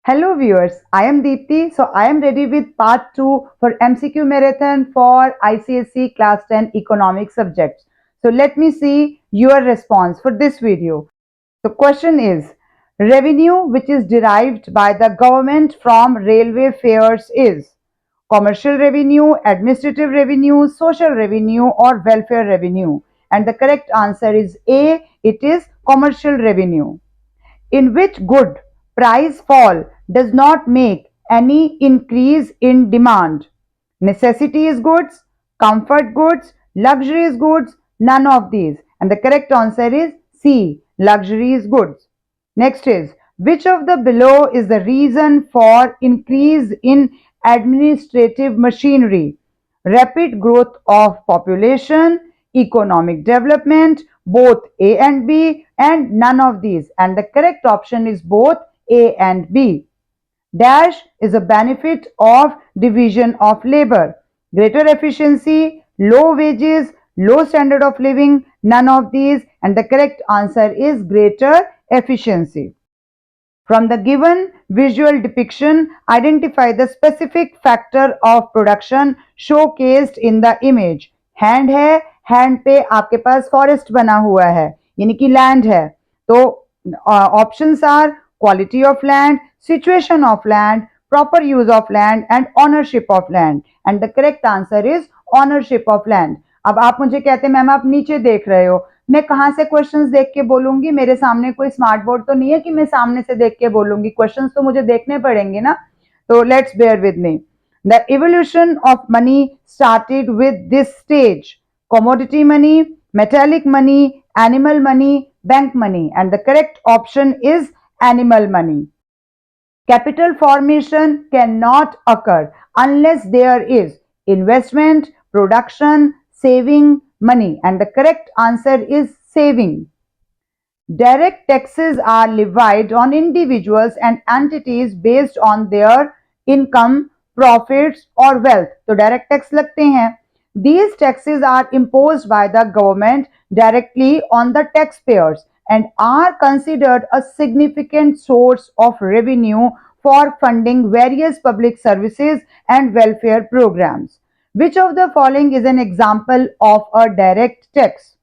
Hello viewers, I am Deepti. So I am ready with part 2 for MCQ marathon for ICSE class 10 economic subjects. So let me see your response for this video. The question is, revenue which is derived by the government from railway fares is commercial revenue, administrative revenue, social revenue or welfare revenue. And the correct answer is A, it is commercial revenue. In which good price fall does not make any increase in demand. Necessities goods, comfort goods, luxuries goods, none of these. And the correct answer is C, luxuries goods. Next is, which of the below is the reason for increase in administrative machinery? Rapid growth of population, economic development, both A and B, and none of these. And the correct option is both A and B. Dash is a benefit of division of labor. Greater efficiency, low wages, low standard of living, none of these. And the correct answer is greater efficiency. From the given visual depiction, identify the specific factor of production showcased in the image. Hand है, hand पे आपके पास forest बना हुआ है यानी कि land है, तो options are quality of land, situation of land, proper use of land and ownership of land, and the correct answer is ownership of land. अब आप मुझे कहते हैं मैम आप नीचे देख रहे हो, मैं कहाँ से क्वेश्चंस देख के बोलूंगी? मेरे सामने कोई स्मार्ट बोर्ड तो नहीं है कि मैं सामने से देख के बोलूंगी, क्वेश्चंस तो मुझे देखने पड़ेंगे ना. तो let's bear with me. The evolution of money started with this stage: commodity money, metallic money, animal money, bank money, and the correct option is animal money. Capital formation cannot occur unless there is investment, production, saving, money, and the correct answer is saving. Direct taxes are levied on individuals and entities based on their income, profits or wealth. तो direct tax लगते हैं. These taxes are imposed by the government directly on the taxpayers and are considered a significant source of revenue for funding various public services and welfare programs. Which of the following is an example of a direct tax?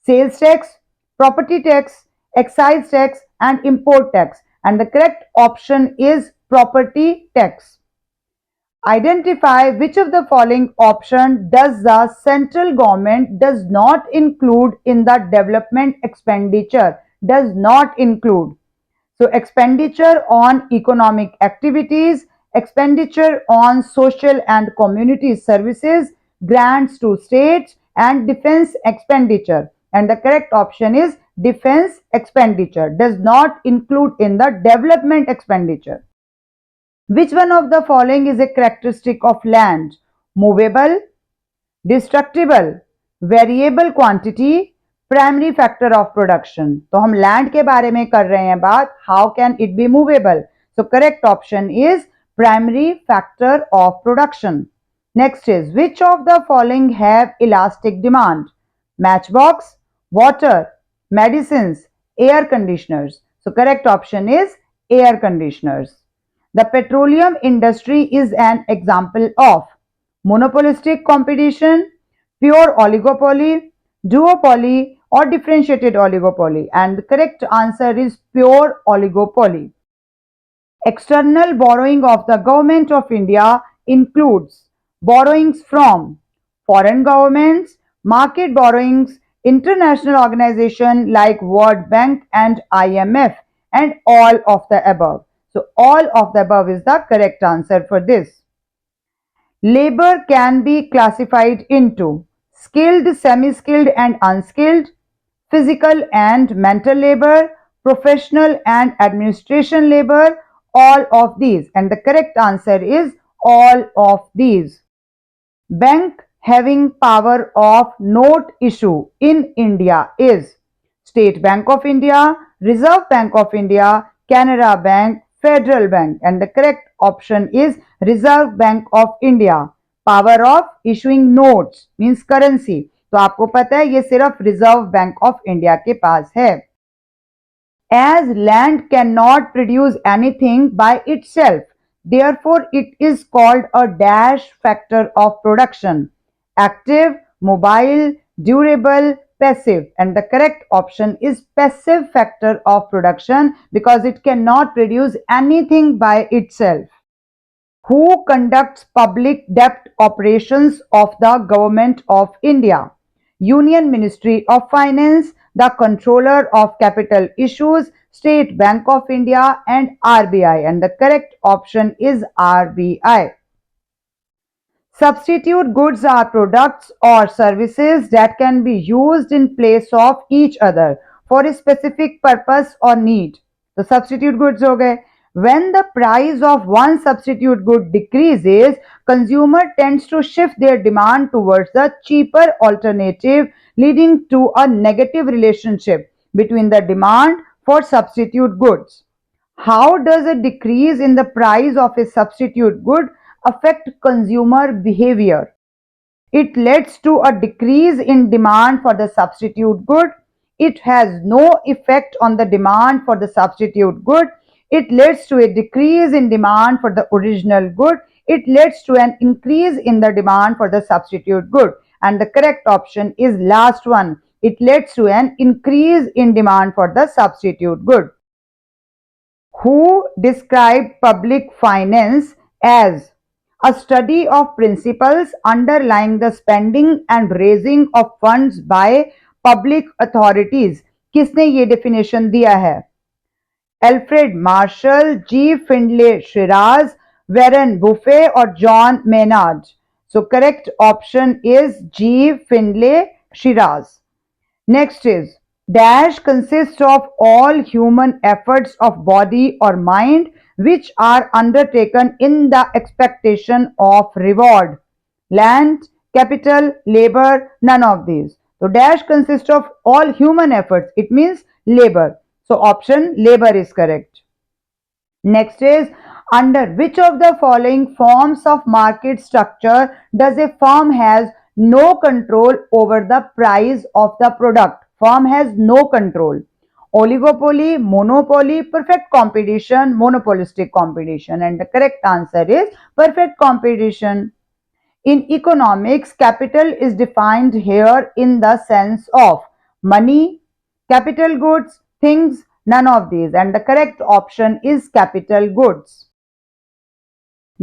Sales tax, property tax, excise tax and import tax, and the correct option is property tax. Identify which of the following option does the central government does not include in the development expenditure. Does not include. So expenditure on economic activities, expenditure on social and community services, grants to states and defense expenditure. And the correct option is defense expenditure, does not include in the development expenditure. Which one of the following is a characteristic of land? Movable, destructible, variable quantity, primary factor of production. तो हम land के बारे में कर रहे हैं बात. How can it be movable? So correct option is primary factor of production. Next is which of the following have elastic demand? Match box, water, medicine, air conditioners. So correct option is air conditioners. The petroleum industry is an example of monopolistic competition, pure oligopoly, duopoly or differentiated oligopoly, and the correct answer is pure oligopoly. External borrowing of the government of India includes borrowings from foreign governments, market borrowings, international organizations like World Bank and IMF, and all of the above. So all of the above is the correct answer for this. Labor can be classified into skilled, semi-skilled and unskilled, physical and mental labor, professional and administration labor, all of these. And the correct answer is all of these. Bank having power of note issue in India is State Bank of India, Reserve Bank of India, Canara Bank, Federal Bank, and the correct option is Reserve Bank of India. Power of issuing notes means currency, तो आपको पता है ये सिर्फ reserve bank of India के पास है. as land cannot produce anything by itself. Therefore, it is called a dash factor of production. Active, mobile, durable, passive. And the correct option is passive factor of production because it cannot produce anything by itself. Who conducts public debt operations of the Government of India? Union Ministry of Finance, the Controller of Capital Issues, State Bank of India and RBI, and the correct option is RBI. Substitute goods are products or services that can be used in place of each other for a specific purpose or need. तो substitute goods हो गए. When the price of one substitute good decreases, consumer tends to shift their demand towards the cheaper alternative, leading to a negative relationship between the demand for substitute goods. How does a decrease in the price of a substitute good affect consumer behavior? It leads to a decrease in demand for the substitute good. It has no effect on the demand for the substitute good. It leads to a decrease in demand for the original good. It leads to an increase in the demand for the substitute good. And the correct option is last one. It leads to an increase in demand for the substitute good. Who described public finance as a study of principles underlying the spending and raising of funds by public authorities. किसने ये definition दिया है? Alfred Marshall, G. Findlay Shiraz, Warren Buffett or John Maynard? So correct option is G. Findlay Shiraz. Next is dash consists of all human efforts of body or mind which are undertaken in the expectation of reward. Land, capital, labor, none of these. So dash consists of all human efforts. It means labor. So option labor is correct. Next is under which of the following forms of market structure does a firm has no control over the price of the product? Firm has no control. Oligopoly, monopoly, perfect competition, monopolistic competition, and the correct answer is perfect competition. In economics, capital is defined here in the sense of money, capital goods, things, none of these, and the correct option is capital goods.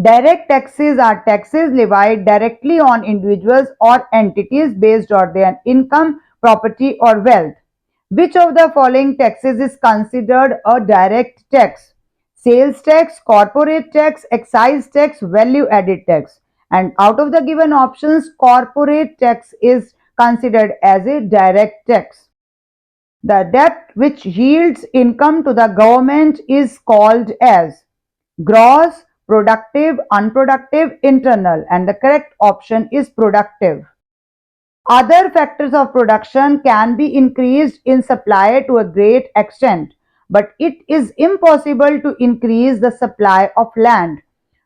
Direct taxes are taxes levied directly on individuals or entities based on their income, property or wealth. Which of the following taxes is considered a direct tax? Sales tax, corporate tax, excise tax, value added tax. And out of the given options, corporate tax is considered as a direct tax. The debt which yields income to the government is called as gross, productive, unproductive, internal, and the correct option is productive. Other factors of production can be increased in supply to a great extent, but it is impossible to increase the supply of land.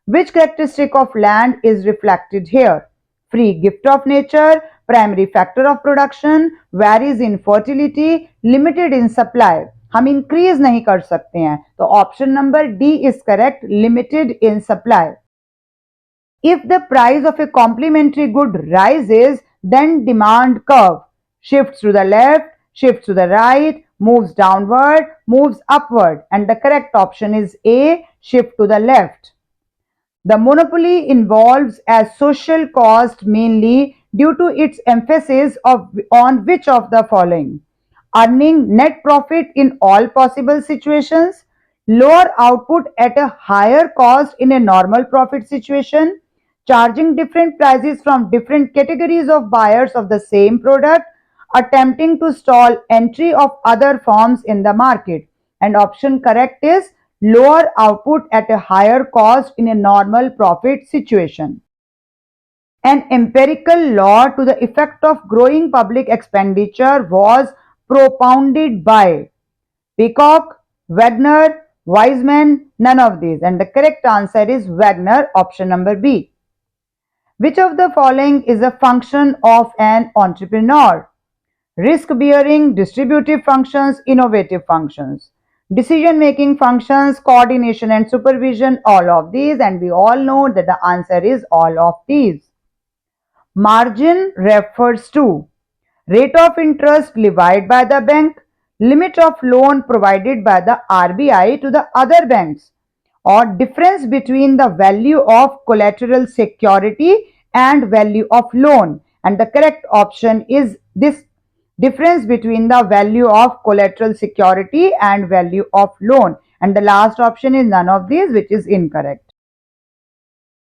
Which characteristic of land is reflected here? Free gift of nature, primary factor of production, varies in fertility, limited in supply. हम increase नहीं कर सकते हैं, तो option number D is correct, limited in supply. If the price of a complementary good rises, then demand curve shifts to the left, shifts to the right, moves downward, moves upward, and the correct option is A, shift to the left. The monopoly involves as social cost mainly due to its emphasis on which of the following? Earning net profit in all possible situations, lower output at a higher cost in a normal profit situation, charging different prices from different categories of buyers of the same product, attempting to stall entry of other firms in the market. And option correct is lower output at a higher cost in a normal profit situation. An empirical law to the effect of growing public expenditure was propounded by Peacock, Wagner, Wiseman, none of these. And the correct answer is Wagner, option number B. Which of the following is a function of an entrepreneur? Risk bearing, distributive functions, innovative functions. decision making functions, coordination and supervision, all of these, and we all know that the answer is all of these. Margin refers to rate of interest levied by the bank, limit of loan provided by the RBI to the other banks, or difference between the value of collateral security and value of loan. And the correct option is this: difference between the value of collateral security and value of loan. And the last option is none of these, which is incorrect.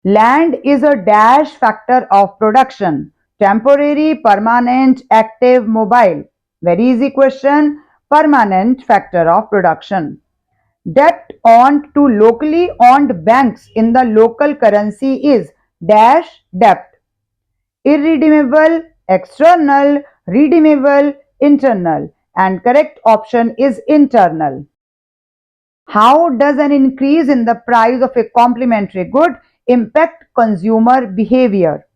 Land is a dash factor of production: temporary, permanent, active, mobile. Very easy question. Permanent factor of production. Debt on to locally owned banks in the local currency is dash debt: irredeemable, external, redeemable, internal. And correct option is internal. How does an increase in the price of a complementary good impact consumer behavior?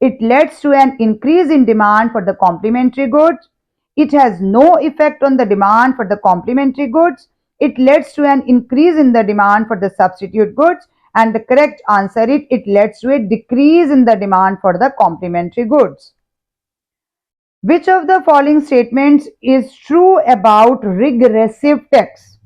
It leads to an increase in demand for the complementary goods. It has no effect on the demand for the complementary goods. It leads to an increase in the demand for the substitute goods. And the correct answer is it leads to a decrease in the demand for the complementary goods. Which of the following statements is true about regressive tax?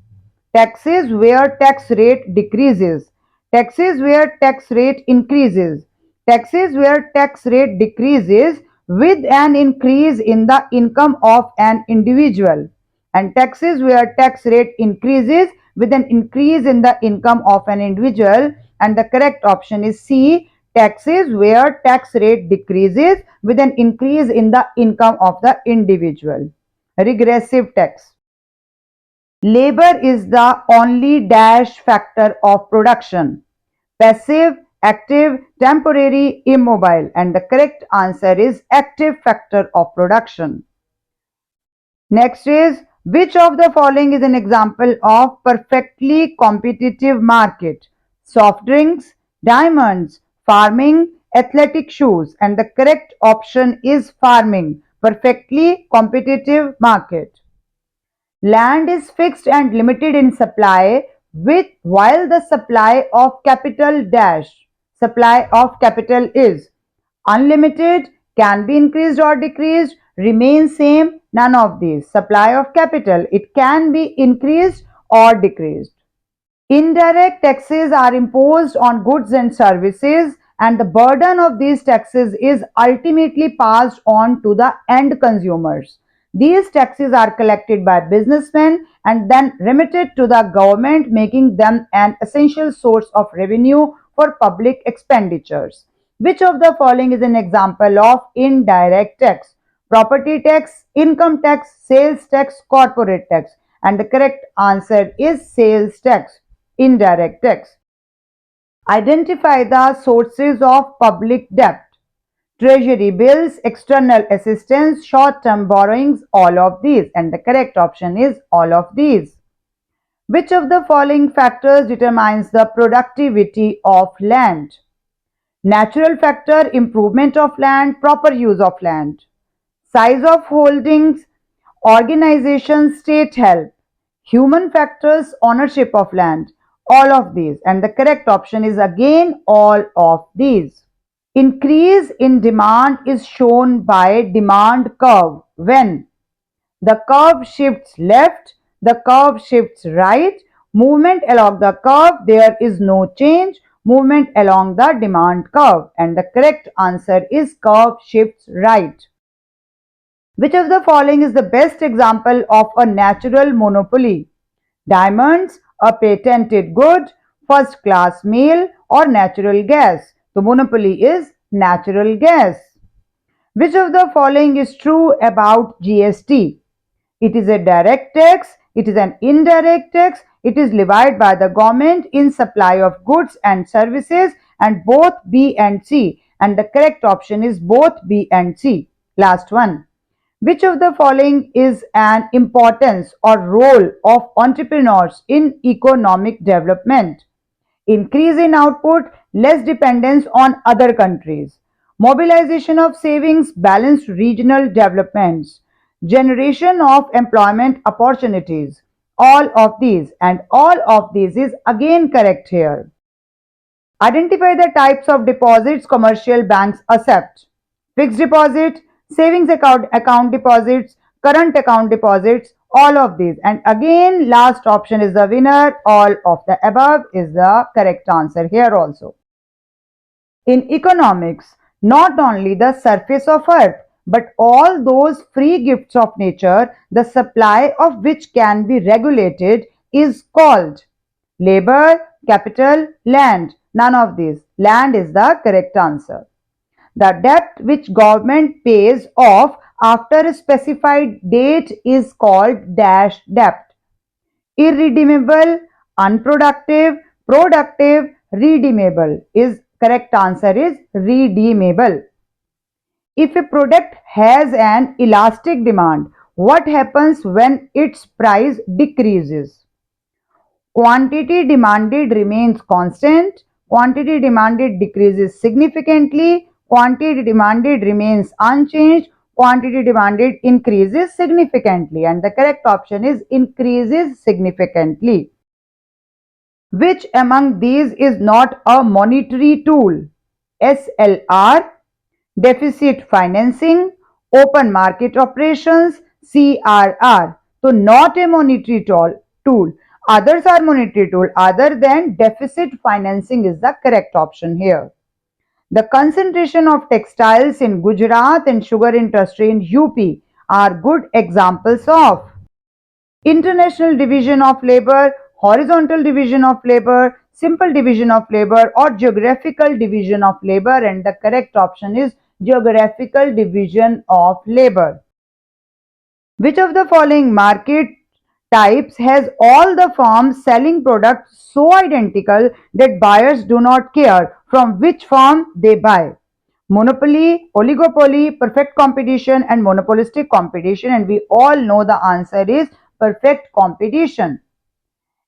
Taxes where tax rate decreases, taxes where tax rate increases, taxes where tax rate decreases with an increase in the income of an individual, and taxes where tax rate increases with an increase in the income of an individual. And the correct option is C: taxes where tax rate decreases with an increase in the income of the individual. Regressive tax. Labor is the only dash factor of production: passive, active, temporary, immobile. And the correct answer is active factor of production. Next is, which of the following is an example of perfectly competitive market? Soft drinks, diamonds, farming, athletic shoes. And the correct option is farming, perfectly competitive market. Land is fixed and limited in supply, with while the supply of capital dash supply of capital is unlimited, can be increased or decreased, remain same, none of these. Supply of capital, it can be increased or decreased. Indirect taxes are imposed on goods and services, and the burden of these taxes is ultimately passed on to the end consumers. These taxes are collected by businessmen and then remitted to the government, making them an essential source of revenue for public expenditures. Which of the following is an example of indirect tax? Property tax, income tax, sales tax, corporate tax. And the correct answer is sales tax. Indirect tax. Identify the sources of public debt: treasury bills, external assistance, short-term borrowings, all of these. And the correct option is all of these. Which of the following factors determines the productivity of land? Natural factor, improvement of land, proper use of land. Size of holdings, organization, state help. Human factors, ownership of land, all of these. And the correct option is again all of these. Increase in demand is shown by demand curve when the curve shifts left, the curve shifts right, movement along the curve, there is no change, movement along the demand curve. And the correct answer is curve shifts right. Which of the following is the best example of a natural monopoly? Diamonds, a patented good, first class mail, or natural gas? The monopoly is natural gas. Which of the following is true about GST? It is a direct tax, it is an indirect tax, it is levied by the government in supply of goods and services, and both B and C. And the correct option is both B and C. Last one. Which of the following is an importance or role of entrepreneurs in economic development? Increase in output, less dependence on other countries, mobilization of savings, balanced regional developments, generation of employment opportunities. all of these, and all of these is again correct here. Identify the types of deposits commercial banks accept. Fixed deposit, account deposits, current account deposits, all of these. And again, last option is the winner. All of the above is the correct answer here also. In economics, not only the surface of earth, but all those free gifts of nature, the supply of which can be regulated, is called labor, capital, land. None of these. Land is the correct answer. The debt which government pays off after a specified date is called dash debt. Irredeemable, unproductive, productive, redeemable. Is correct answer is redeemable. If a product has an elastic demand, what happens when its price decreases? Quantity demanded remains constant, quantity demanded decreases significantly, quantity demanded remains unchanged, quantity demanded increases significantly, and the correct option is increases significantly. Which among these is not a monetary tool? SLR, deficit financing, open market operations, CRR. So not a monetary tool. Others are monetary tool. Other than deficit financing is the correct option here. The concentration of textiles in Gujarat and sugar industry in UP are good examples of international division of labor, horizontal division of labor, simple division of labor, or geographical division of labor, and the correct option is geographical division of labor. Which of the following market types has all the firms selling products so identical that buyers do not care from which firm they buy? Monopoly, oligopoly, perfect competition, and monopolistic competition, and we all know the answer is perfect competition.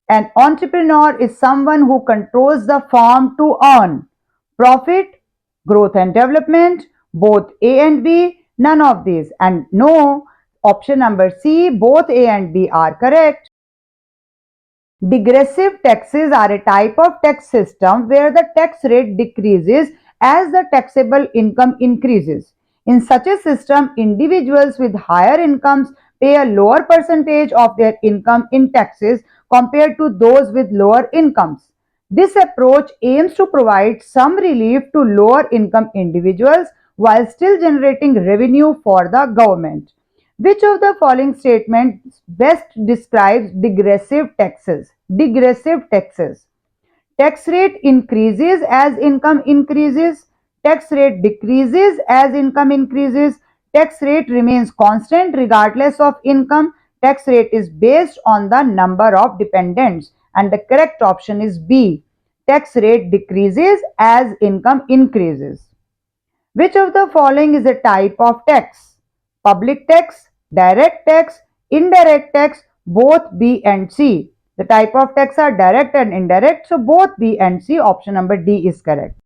An entrepreneur is someone who controls the firm to earn profit, growth and development, both A and B, none of these. And no, option number C, both A and B are correct. Digressive taxes are a type of tax system where the tax rate decreases as the taxable income increases. In such a system, individuals with higher incomes pay a lower percentage of their income in taxes compared to those with lower incomes. This approach aims to provide some relief to lower income individuals while still generating revenue for the government. Which of the following statements best describes digressive taxes? Digressive taxes. Tax rate increases as income increases. Tax rate decreases as income increases. Tax rate remains constant regardless of income. Tax rate is based on the number of dependents. And the correct option is B. Tax rate decreases as income increases. Which of the following is a type of tax? Public tax, direct tax, indirect tax, both B and C. The type of tax are direct and indirect, so both B and C, option number D is correct.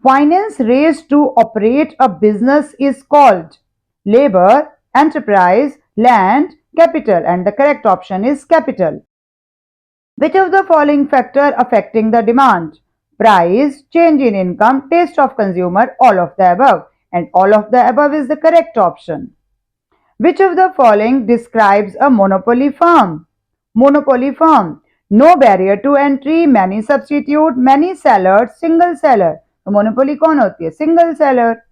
Finance raised to operate a business is called labor, enterprise, land, capital, and the correct option is capital. Which of the following factor affecting the demand? Price, change in income, taste of consumer, all of the above. And all of the above is the correct option. Which of the following describes a monopoly firm? Monopoly firm. No barrier to entry, many substitute, many sellers, single seller. तो monopoly कौन होती है? Single seller.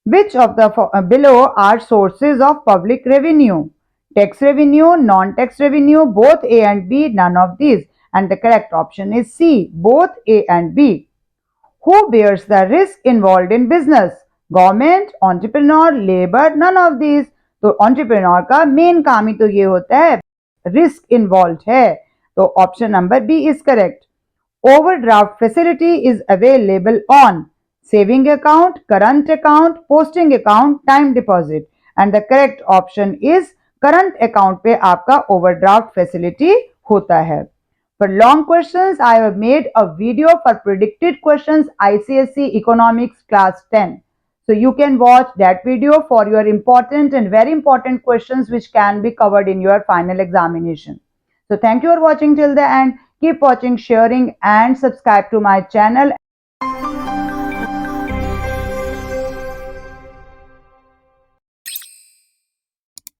Which of the below are sources of public revenue? Tax revenue, non-tax revenue, both A and B, none of these. And the correct option is C, both A and B. Who bears the risk involved in business? Government, entrepreneur, labor, none of these. तो entrepreneur का main काम ही तो ये होता है, risk involved है. तो option number B is correct. Overdraft facility is available on saving account, current account, posting account, time deposit. And the correct option is current account पे आपका overdraft facility होता है. For long questions, I have made a video for predicted questions ICSE Economics Class 10. So you can watch that video for your important and very important questions which can be covered in your final examination. So thank you for watching till the end. Keep watching, sharing and subscribe to my channel.